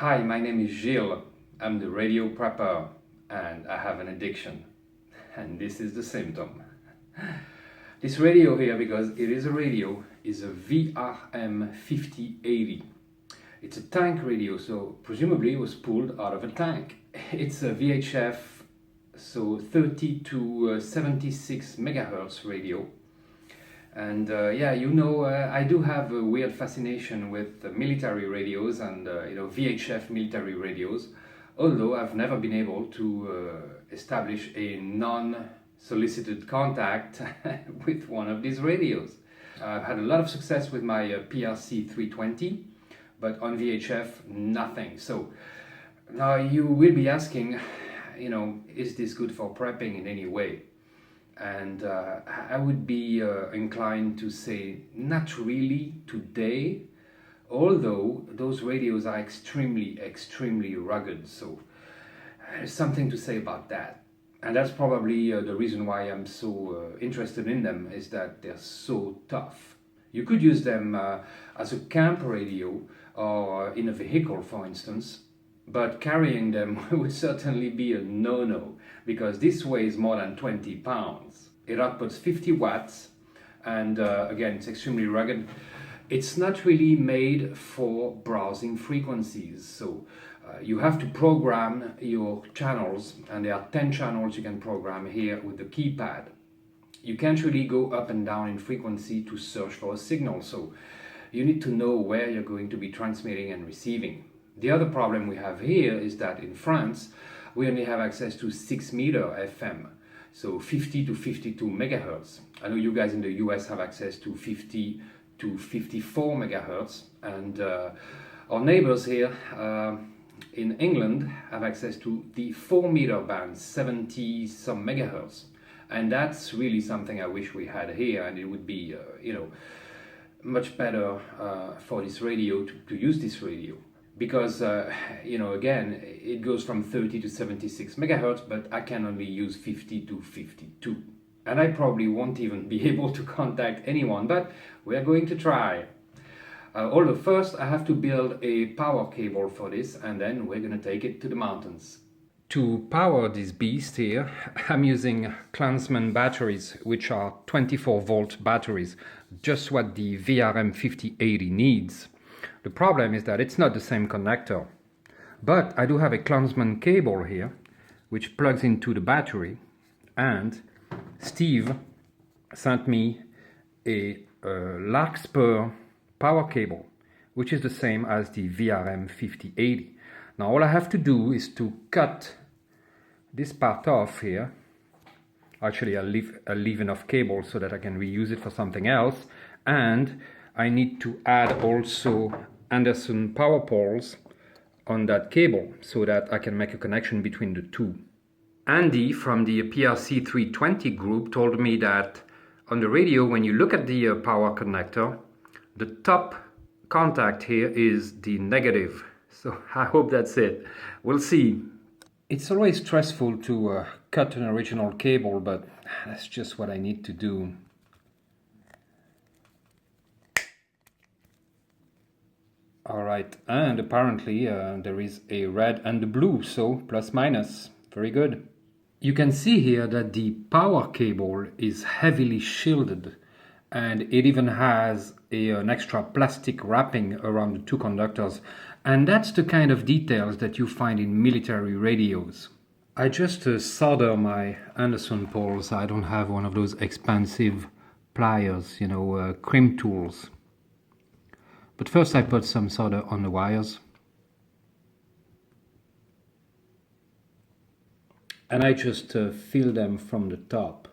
Hi, my name is Gilles. I'm the radio prepper and I have an addiction. And this is the symptom. This radio here, because it is a radio, is a VRM-5080. It's a tank radio, so presumably it was pulled out of a tank. It's a VHF, so 30 to 76 megahertz radio. And I do have a weird fascination with military radios and VHF military radios, although I've never been able to establish a non-solicited contact with one of these radios. I've had a lot of success with my PRC-320, but on VHF, nothing. So now you will be asking, is this good for prepping in any way? And I would be inclined to say not really today, although those radios are extremely rugged, so there's something to say about that. And that's probably the reason why I'm so interested in them, is that they're so tough. You could use them as a camp radio or in a vehicle, for instance, but carrying them would certainly be a no-no, because this weighs more than 20 pounds. It outputs 50 watts, and again, it's extremely rugged. It's not really made for browsing frequencies, so you have to program your channels, and there are 10 channels you can program here with the keypad. You can't really go up and down in frequency to search for a signal, so you need to know where you're going to be transmitting and receiving. The other problem we have here is that in France, we only have access to 6 meter FM, so 50 to 52 megahertz. I know you guys in the US have access to 50 to 54 megahertz, and our neighbors here in England have access to the 4 meter band, 70 some megahertz. And that's really something I wish we had here, and it would be, much better for this radio to use this radio. Because, again, it goes from 30 to 76 megahertz, but I can only use 50 to 52. And I probably won't even be able to contact anyone, but we're going to try. Although first I have to build a power cable for this, and then we're going to take it to the mountains. To power this beast here, I'm using Clansman batteries, which are 24-volt batteries, just what the VRM-5080 needs. The problem is that it's not the same connector, but I do have a Clansman cable here, which plugs into the battery, and Steve sent me a Larkspur power cable, which is the same as the VRM-5080. Now all I have to do is to cut this part off here. Actually, I'll leave enough cable so that I can reuse it for something else, and I need to add also Anderson power poles on that cable so that I can make a connection between the two. Andy from the PRC-320 group told me that on the radio, when you look at the power connector, the top contact here is the negative. So I hope that's it. We'll see. It's always stressful to cut an original cable, but that's just what I need to do. Alright, and apparently there is a red and a blue, so plus minus. Very good. You can see here that the power cable is heavily shielded, and it even has an extra plastic wrapping around the two conductors, and that's the kind of details that you find in military radios. I just solder my Anderson poles. I don't have one of those expensive pliers, crimp tools. But first I put some solder on the wires. And I just fill them from the top.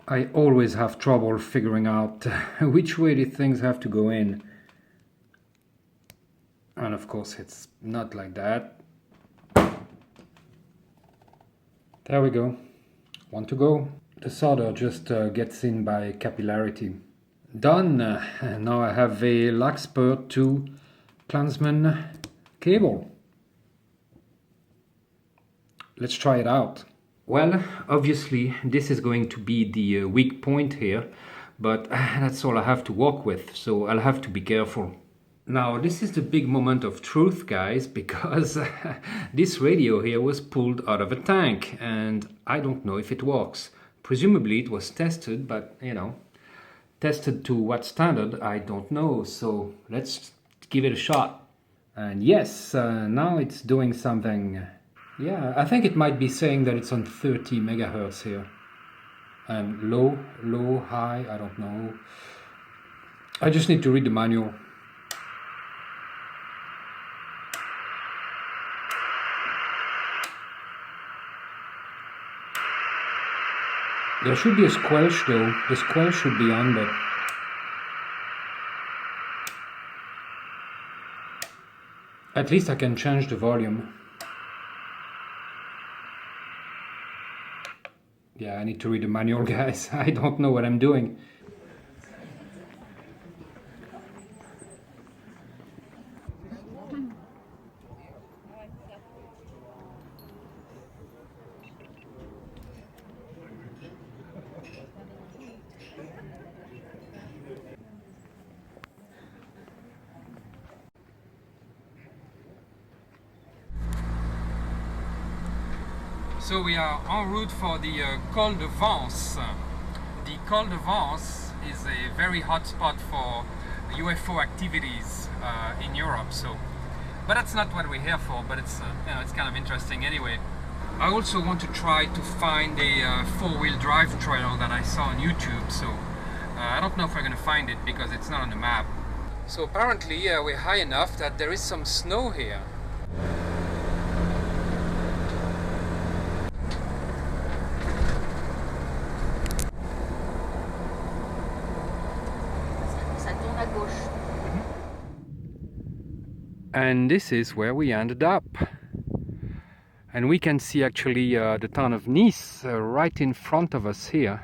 I always have trouble figuring out which way the things have to go in. And of course it's not like that. There we go. One to go. The solder just gets in by capillarity. Done! Now I have a Larkspur to Clansman cable. Let's try it out. Well, obviously this is going to be the weak point here, but that's all I have to work with, so I'll have to be careful. Now, this is the big moment of truth, guys, because this radio here was pulled out of a tank, and I don't know if it works. Presumably it was tested, but, you know, tested to what standard, I don't know, so let's give it a shot. And yes, now it's doing something. Yeah, I think it might be saying that it's on 30 megahertz here. And low, high, I don't know. I just need to read the manual. There should be a squelch though. The squelch should be on, but at least I can change the volume. Yeah, I need to read the manual, guys. I don't know what I'm doing. So we are en route for the Col de Vence. The Col de Vence is a very hot spot for UFO activities in Europe. But that's not what we're here for. But it's it's kind of interesting anyway. I also want to try to find a four-wheel drive trail that I saw on YouTube. So I don't know if we're going to find it because it's not on the map. So apparently we're high enough that there is some snow here. And this is where we ended up. And we can see actually the town of Nice right in front of us here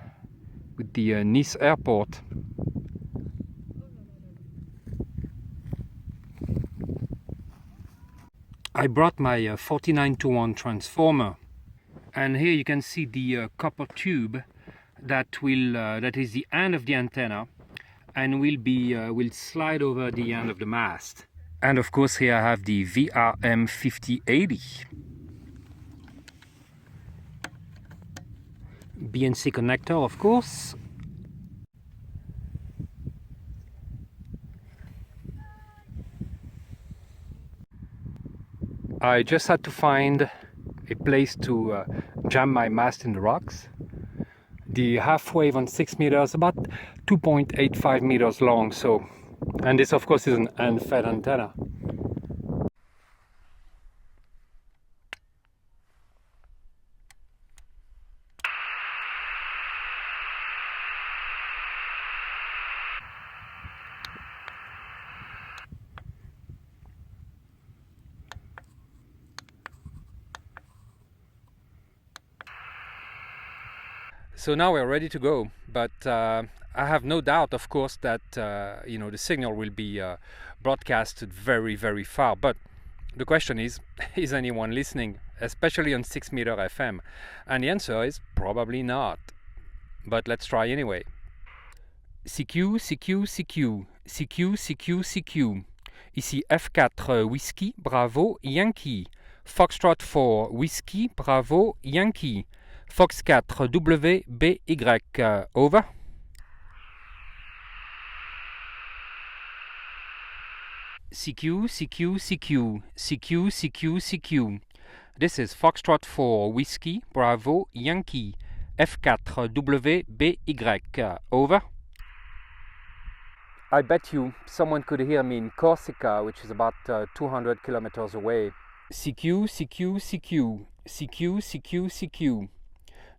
with the Nice airport. I brought my 49-to-1 transformer, and here you can see the copper tube that is the end of the antenna and will slide over the end of the mast. And of course here I have the VRM-5080 BNC connector, of course. I just had to find a place to jam my mast in the rocks. The half wave on 6 meters, about 2.85 meters long, so, and this of course is an end-fed antenna. So now we're ready to go, but I have no doubt, of course, that the signal will be broadcasted very, very far. But the question is anyone listening, especially on 6 meter FM? And the answer is probably not. But let's try anyway. CQ, CQ, CQ, CQ, CQ, CQ. Ici F4 Whiskey, Bravo, Yankee. Foxtrot 4 Whiskey, Bravo, Yankee. Fox 4 WBY, over. CQ, CQ, CQ, CQ, CQ, CQ. This is Foxtrot 4 Whiskey, Bravo, Yankee. F4 WBY, over. I bet you someone could hear me in Corsica, which is about 200 kilometers away. CQ, CQ, CQ, CQ, CQ, CQ.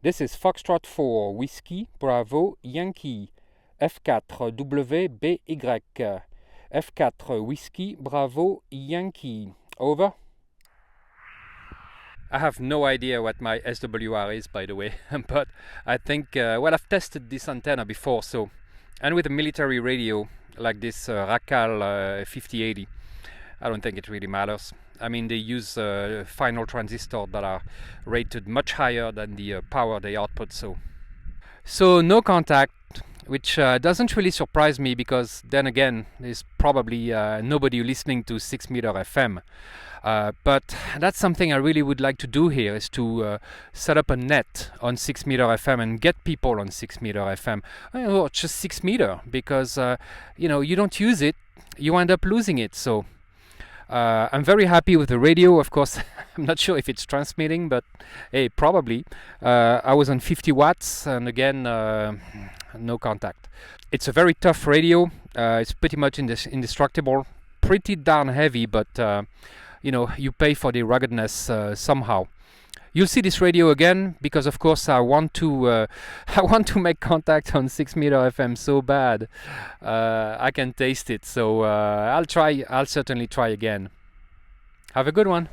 This is Foxtrot 4 Whiskey, Bravo, Yankee. F4 WBY. F4 Whiskey, Bravo, Yankee. Over. I have no idea what my SWR is, by the way, but I think, I've tested this antenna before, so, and with a military radio like this Racal 5080, I don't think it really matters. I mean, they use final transistors that are rated much higher than the power they output, so no contact, which doesn't really surprise me, because then again, there's probably nobody listening to 6 meter FM. But that's something I really would like to do here, is to set up a net on 6 meter FM and get people on 6 meter FM, or just 6 meter, because you don't use it, you end up losing it. So I'm very happy with the radio. Of course, I'm not sure if it's transmitting, but hey, probably. I was on 50 watts, and again, no contact. It's a very tough radio. It's pretty much indestructible, pretty darn heavy, but you pay for the ruggedness somehow. You'll see this radio again, because of course I want to make contact on 6 meter FM so bad. I can taste it, so I'll certainly try again. Have a good one.